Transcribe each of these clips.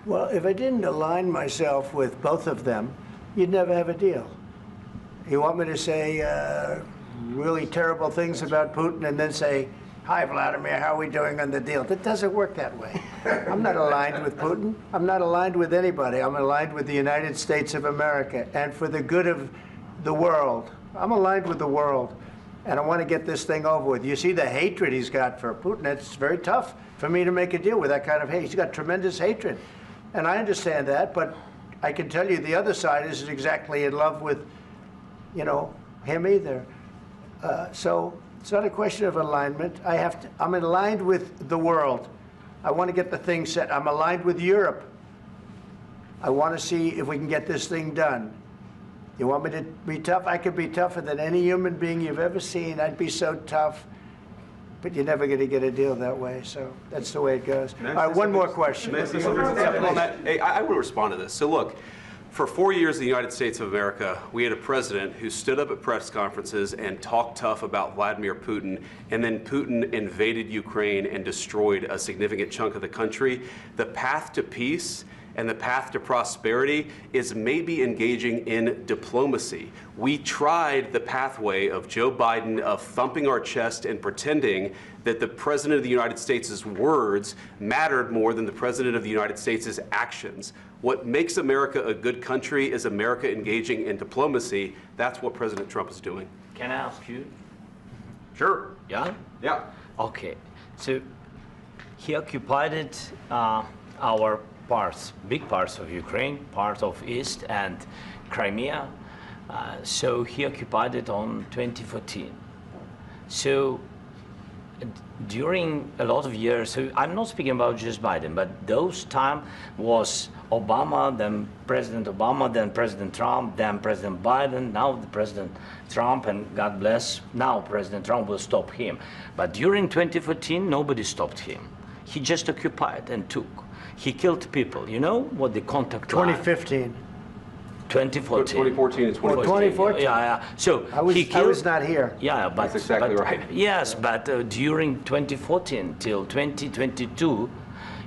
Well, if I didn't align myself with both of them, you'd never have a deal. You want me to say really terrible things about Putin and then say, "Hi, Vladimir, how are we doing on the deal?" That doesn't work that way. I'm not aligned with Putin. I'm not aligned with anybody. I'm aligned with the United States of America. And for the good of the world, I'm aligned with the world. And I want to get this thing over with. You see the hatred he's got for Putin. It's very tough for me to make a deal with that kind of hate. He's got tremendous hatred. And I understand that, but I can tell you the other side isn't exactly in love with, you know, him either. So it's not a question of alignment. I'm aligned with the world. I want to get the thing set. I'm aligned with Europe. I want to see if we can get this thing done. You want me to be tough? I could be tougher than any human being you've ever seen. I'd be so tough. But you're never going to get a deal that way. So that's the way it goes. All right, one more question. I will respond to this. So look, for 4 years in the United States of America, we had a president who stood up at press conferences and talked tough about Vladimir Putin, and then Putin invaded Ukraine and destroyed a significant chunk of the country. The path to peace and the path to prosperity is maybe engaging in diplomacy. We tried the pathway of Joe Biden of thumping our chest and pretending that the President of the United States' words mattered more than the President of the United States' actions. What makes America a good country is America engaging in diplomacy. That's what President Trump is doing. Can I ask you? Sure. Yeah? Yeah. Okay. So he occupied our parts, big parts of Ukraine, part of East and Crimea. So he occupied it on 2014. So during a lot of years, so I'm not speaking about just Biden, but those time was Obama, then President Obama, then President Trump, then President Biden, now the President Trump, and God bless, now President Trump will stop him. But during 2014, nobody stopped him. He just occupied and took. He killed people. You know what the contact 2015. 2014 2014. and 2014. 2014. Yeah. So I was not here. Yeah, but that's exactly right. Yes, but during 2014 till 2022,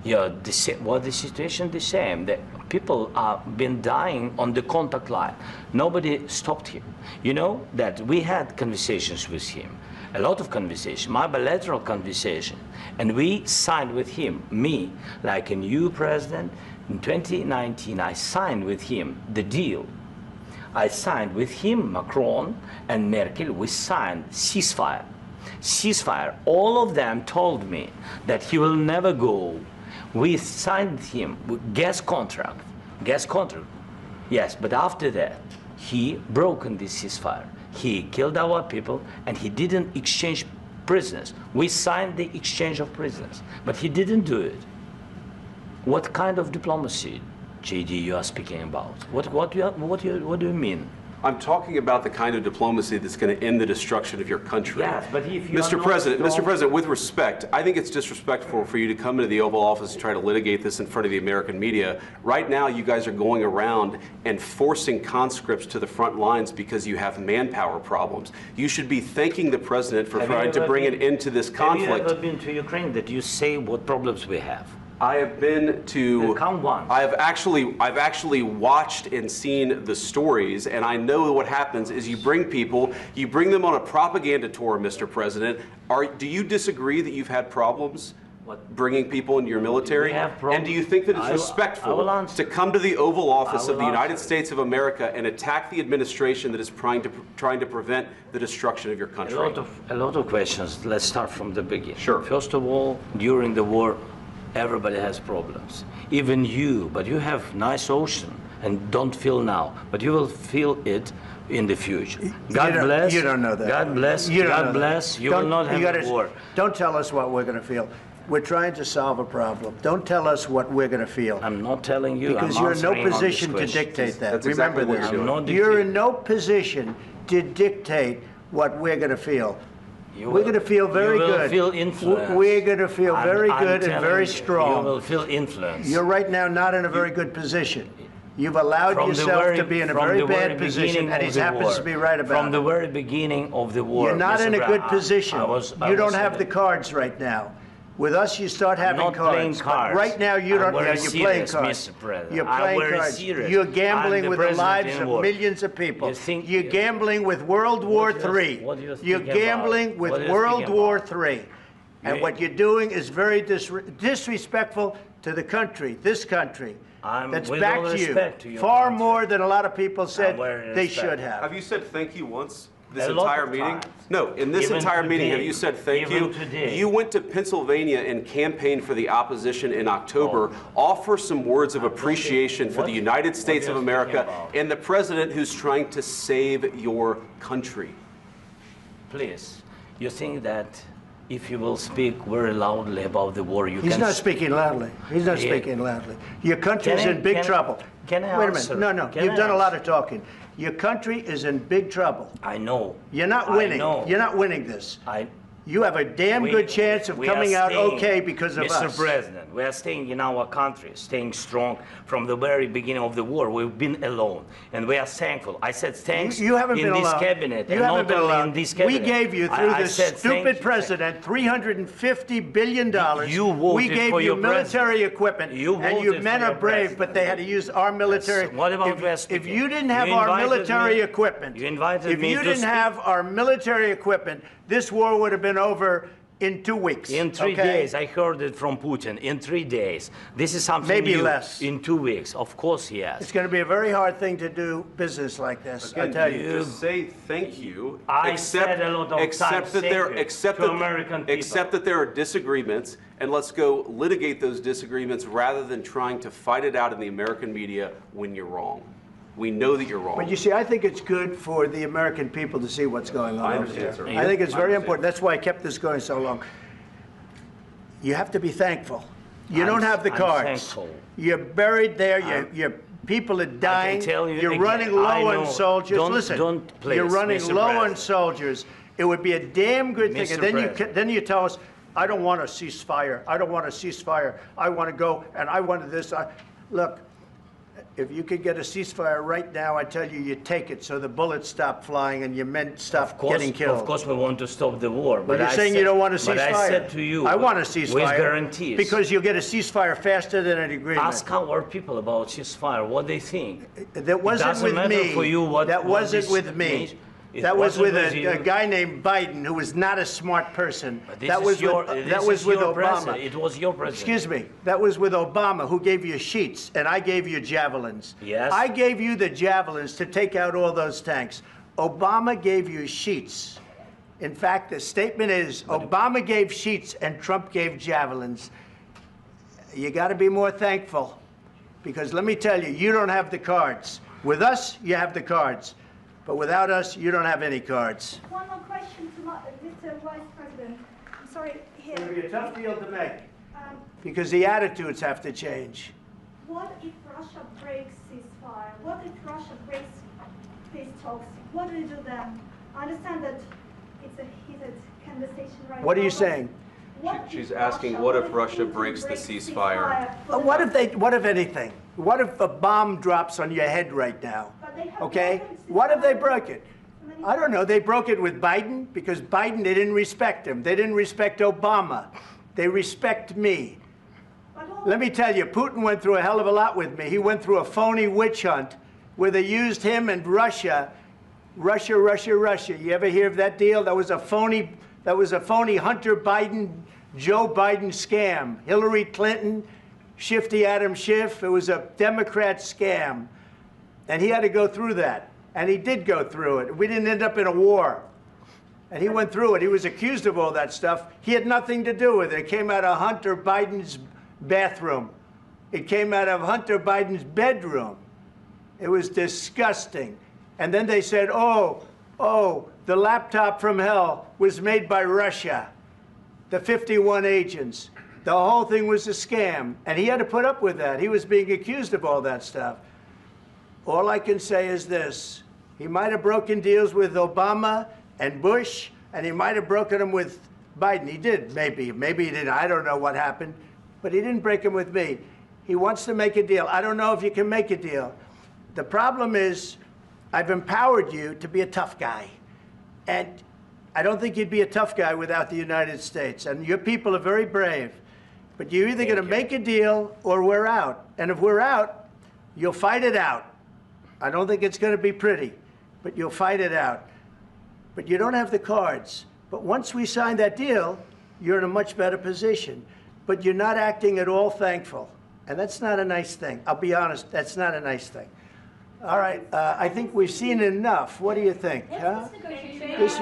yeah, the situation the same. The people have been dying on the contact line. Nobody stopped him. You know that we had conversations with him, a lot of conversation, my bilateral conversation, and we signed with him, me, like a new president. In 2019, I signed with him the deal. I signed with him, Macron and Merkel, we signed ceasefire. Ceasefire. All of them told me that he will never go. We signed with him with gas contract. Yes, but after that, he broken this ceasefire. He killed our people and he didn't exchange prisoners. We signed the exchange of prisoners, but he didn't do it. What kind of diplomacy, JD, you are speaking about? What do you mean? I'm talking about the kind of diplomacy that's going to end the destruction of your country. Yes, but if you Mr. President, with respect, I think it's disrespectful for you to come into the Oval Office and try to litigate this in front of the American media. Right now, you guys are going around and forcing conscripts to the front lines because you have manpower problems. You should be thanking the President for trying to bring an end to this conflict. Have you ever been to Ukraine that you say what problems we have? I have been to. Count one. I've actually watched and seen the stories, and I know what happens is you bring them on a propaganda tour, Mr. President. Do you disagree that you've had problems bringing people into your military? And do you think that it's respectful to come to the Oval Office of the United States of America and attack the administration that is trying to prevent the destruction of your country? A lot of questions. Let's start from the beginning. Sure. First of all, during the war, everybody has problems, even you, but you have nice ocean and don't feel now, but you will feel it in the future. God bless. You don't know that. God bless. God bless. You will not have a war. Don't tell us what we're going to feel. We're trying to solve a problem. Don't tell us what we're going to feel. I'm not telling you. Because you're in no position to dictate that. That's exactly Remember this. You're in no position to dictate what we're going to feel. We're going to feel very good. You will feel influence. We're going to feel very good and very strong. You will feel influence. You're right now not in a very good position. You've allowed yourself to be in a very bad position, and he happens to be right about it. From the very beginning of the war. You're not in a good position. You don't have the cards right now. With us, you start having not playing cards. cards. But right now, you don't. I'm Yeah, very you're playing serious, cards. Mr. President. You're I'm playing very cards. serious. You're I'm gambling the with the president lives in of war. millions of people. You think- You're gambling with World War do you- III. what do you You're think about? gambling with What do you World think War about? III. And You- what you're doing is very disrespectful to the country, this country. That's with back all to you. respect to your Far country. more than a lot of people said very they respectful. should have. Have you said thank you once this A lot entire of meeting? times. No, in this Even entire meeting, have today. you said thank Even you? today. You went to Pennsylvania and campaigned for the opposition in October. Offer some words of appreciation for the United States what of are you speaking America about? and the president who's trying to save your country. Please, you think that if you will speak very loudly about the war, you He's can... not speaking loudly. He's not Yeah. speaking loudly. Your country's Can I- in big can- trouble. can I Wait a answer? minute. No, Can you've I done a lot answer? of talking. Your country is in big trouble. I know. You're not I winning. know. You're not winning this. I, You have a damn we- good chance of we are coming out staying, okay because of Mr. us. President, we are staying in our country, staying strong from the very beginning of the war. We've been alone, and we are thankful. I said thanks You haven't in been this alone. cabinet, You and haven't not been only alone. in this We cabinet. gave you, through I this said thank stupid you. president, $350 billion. You voted We gave for you your military president. equipment, You and you voted men for are your brave, president. but they had to use our military. Yes. What about if, West if Indies? you didn't have You our invited military me- equipment, you invited if me you to didn't speak. have our military equipment, this war would have been over in 2 weeks. In 3 okay? days, I heard it from Putin. In 3 days, this is something Maybe new. less. In 2 weeks, of course, yes. It's going to be a very hard thing to do business like this. I Again, tell you you. just say thank you. I said a lot of except times that thank there, you except to that, American people. except that there are disagreements, and let's go litigate those disagreements rather than trying to fight it out in the American media when you're wrong. We know that you're wrong. But you see, I think it's good for the American people to see what's going on I over understand, there. sir. I think it's I very understand. important. That's why I kept this going so long. You have to be thankful. You don't have the I'm cards. thankful. You're buried there. Your people are dying. tell you You're again, running low I on know. soldiers. Don't- Listen, don't please, you're running Mr. low on President. soldiers. It would be a damn good thing. Mr. And then President. then you tell us, I don't want a ceasefire. I don't want a ceasefire. I want to go and I want this. Look, if you could get a ceasefire right now, I tell you, you take it so the bullets stop flying and your men stop getting killed. Of course, we want to stop the war. But you're I saying said- you don't want a ceasefire. But I said to you, I want a ceasefire. with guarantees. Because you'll get a ceasefire faster than an agreement. Ask our people about ceasefire, what they think. That wasn't doesn't with matter me. for you what- that what wasn't this with me. means. It That was wasn't with with you. a guy named Biden, who was not a smart person. But this That is was your, with, this that was is with your Obama. president. It was your president. Excuse me. That was with Obama, who gave you sheets, and I gave you javelins. Yes. I gave you the javelins to take out all those tanks. Obama gave you sheets. In fact, the statement is Obama gave sheets and Trump gave javelins. You got to be more thankful, because let me tell you, you don't have the cards. With us, you have the cards. But without us, you don't have any cards. One more question to Mr. Vice President. I'm sorry, It's going to here. be a tough deal to make, Um, because the attitudes have to change. what if Russia breaks ceasefire? What if Russia breaks peace talks? What do you do then? I understand that it's a heated conversation right now. What are you but saying? what She's if asking, what if Russia Putin breaks the breaks ceasefire? for What if anything? What if a bomb drops on your head right now? But they have Okay? weapons to What if they fire. broke it? I don't know. They broke it with Biden because Biden, they didn't respect him. They didn't respect Obama. They respect me. But all- Let me tell you, Putin went through a hell of a lot with me. He went through a phony witch hunt where they used him and Russia. Russia. You ever hear of that deal? That was a phony Hunter Biden, Joe Biden scam. Hillary Clinton, Shifty Adam Schiff. It was a Democrat scam. And he had to go through that. And he did go through it. We didn't end up in a war. And he went through it. He was accused of all that stuff. He had nothing to do with it. It came out of Hunter Biden's bathroom. It came out of Hunter Biden's bedroom. It was disgusting. And then they said, oh, the laptop from hell was made by Russia, the 51 agents. The whole thing was a scam. And he had to put up with that. He was being accused of all that stuff. All I can say is this. He might have broken deals with Obama and Bush, and he might have broken them with Biden. He did, maybe. Maybe he didn't. I don't know what happened. But he didn't break them with me. He wants to make a deal. I don't know if you can make a deal. The problem is I've empowered you to be a tough guy. And I don't think you'd be a tough guy without the United States. And your people are very brave. But you're either going to make a deal or we're out. And if we're out, you'll fight it out. I don't think it's going to be pretty, but you'll fight it out. But you don't have the cards. But once we sign that deal, you're in a much better position. But you're not acting at all thankful. And that's not a nice thing. I'll be honest, that's not a nice thing. All right, I think we've seen enough. What do you think? Huh? This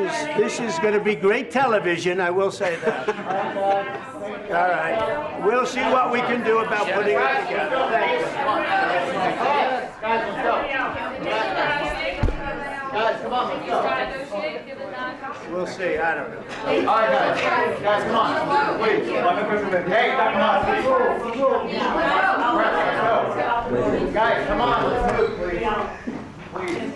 is going to be great television, I will say that. All right, we'll see what we can do about putting it together. Thank you. Guys, let's go. Guys, come on, let's go. We'll see, I don't know. All right, guys. Guys, come on. Please. Hey, come on. Let's go. Guys, come on. Let's move, please. Please.